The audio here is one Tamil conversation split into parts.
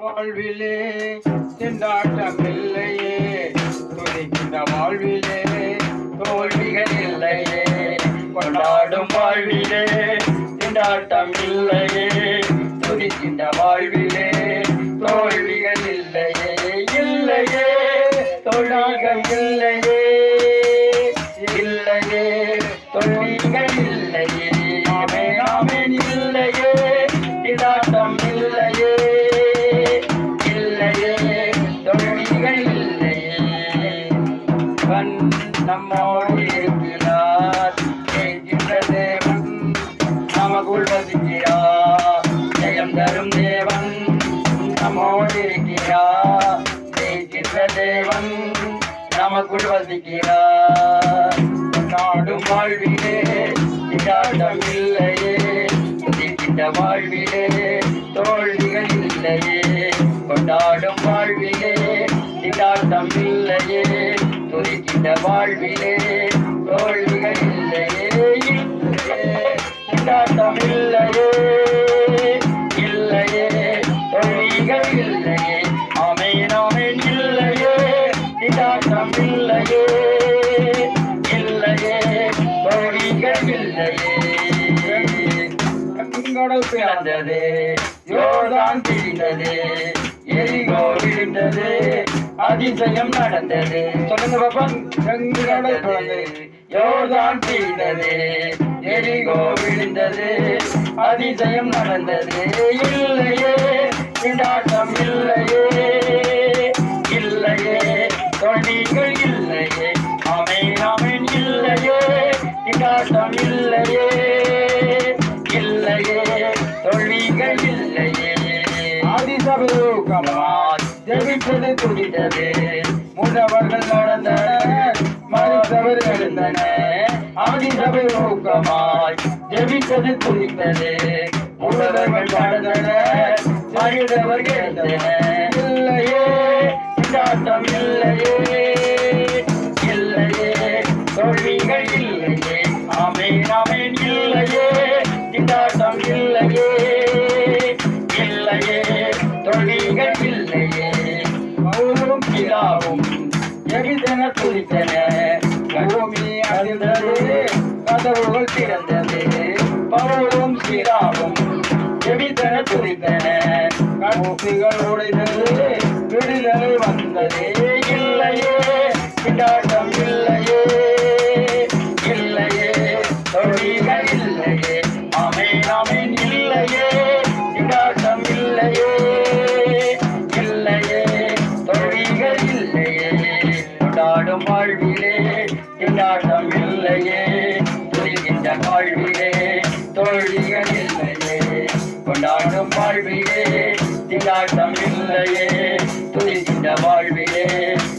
வாழ்விலே திண்டாட்டம் இல்லையே, துதிக்கின்ற வாழ்விலே தோல்விகள் இல்லையே, கொண்டாடும் வாழ்விலே திண்டாட்டம் இல்லையே, துதிக்கின்ற வாழ்விலே தோல்விகள் இல்லையே, இல்லையே தோல்விகள் இல்லையே, இல்லையே தோல்விகள் இல்லையே, ஆமென் ஆமென் இல்லையே திண்டாட்டம் இல்லையே, இல்லையே தோல்விகள் இல்லையே. கண் நம்மோடு இருக்கிறார், ஜெயிக்கின்ற தேவன் நமக்குள் வசிக்கிறார், ஜெயம் தரும் தேவன் நம்மோடு இருக்கிறார், ஜெயிக்கின்ற தேவன் நமக்குள் வசிக்கிறார். நாடும் வாழ்விலே திண்டாட்டம் இல்லையே, துதிக்கின்ற வாழ்விலே தோல்விகள் இல்லையே, கொண்டாடும் வாழ்விலே திண்டாட்டம் இல்லையே, துதிக்கின்ற வாழ்விலே தோல்விகள் இல்லையே, திண்டாட்டம் இல்லையே, இல்லையே தோல்விகள் இல்லையே, ஆமென் ஆமென் இல்லையே திண்டாட்டம் இல்லையே, இல்லையே தோல்விகள் இல்லையே. கடல் பிளந்தது, யோர்தான் பிரிந்தது, எரிகோ விழுந்தது, அதிசயம் நடந்தது. சொல்லுங்க பாப்பா. கடல் பிளந்தது, யோர்தான் பிரிந்தது, எரிகோ விழுந்தது, அதிசயம் நடந்தது. இல்லையே திண்டாட்டம் இல்லையே, இல்லையே தோல்விகள் இல்லையே, ஆமென் ஆமென் இல்லையே திண்டாட்டம் இல்லையே, இல்லையே தோல்விகள் இல்லையே. ஆதிசபையோகமாய் ஜெபித்தது துடித்தது, முன்னவர்கள் நடந்தனர், மறுத்தவர் எழுந்தனர். ஆதிசபையோகமாய் ஜெபித்தது துடித்தது, முன்னவர்கள் நடந்தனர், மறுத்தவர் எழுந்தனர். இல்லையே திண்டாட்டம் இல்லையே, இல்லையே தோல்விகள் இல்லையே, ஆமென் ஆமென் இல்லையே திண்டாட்டம் இல்லையே, இல்லையே தோல்விகள் இல்லையே. பவுலும் சீலாவும் ஜெபித்தன துதித்தன, பூமி அதிர்ந்தது, கதவுகள் திறந்தது. பவுலும் சீலாவும் ஜெபித்தன துதித்தன, கதவுகள் உடைந்தது, விடுதலை வந்தது. இல்லையே திண்டாட்டம் இல்லையே, இல்லையே தோல்விகள் இல்லையே, ஆமென் ஆமென் இல்லையே திண்டாட்டம் இல்லையே, இல்லையே தோல்விகள் இல்லையே. கொண்டாடும் வாழ்விலே திண்டாட்டம் இல்லையே, துதிக்கின்ற வாழ்விலே தோல்விகள் இல்லையே, கொண்டாடும் வாழ்விலே திண்டாட்டம் இல்லையே, துதிக்கின்ற வாழ்விலே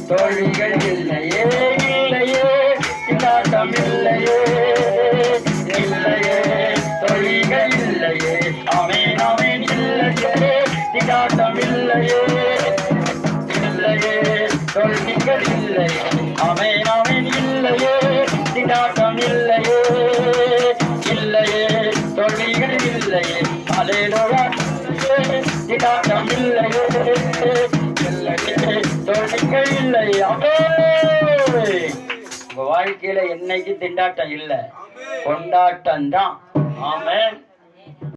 தோல்விகள் இல்லையே, இல்லையே திண்டாட்டம் இல்லையே, இல்லையே தோல்விகள் இல்லையே, ஆமென் ஆமென் இல்லையே திண்டாட்டம் இல்லையே, இல்லையே தோல்விகள் இல்லையே, ஆமென் ஆமென் இல்லையே திண்டாட்டம் இல்லையே, இல்லையே தோல்விகள் இல்லையே. அல்லேலூயா திண்டாட்டம் இல்லையே, இல்லையே தோல்விகள் இல்லையே. உங்க வாழ்க்கையில என்னைக்கு திண்டாட்டம் இல்லை, கொண்டாட்டம் தான். ஆமென்.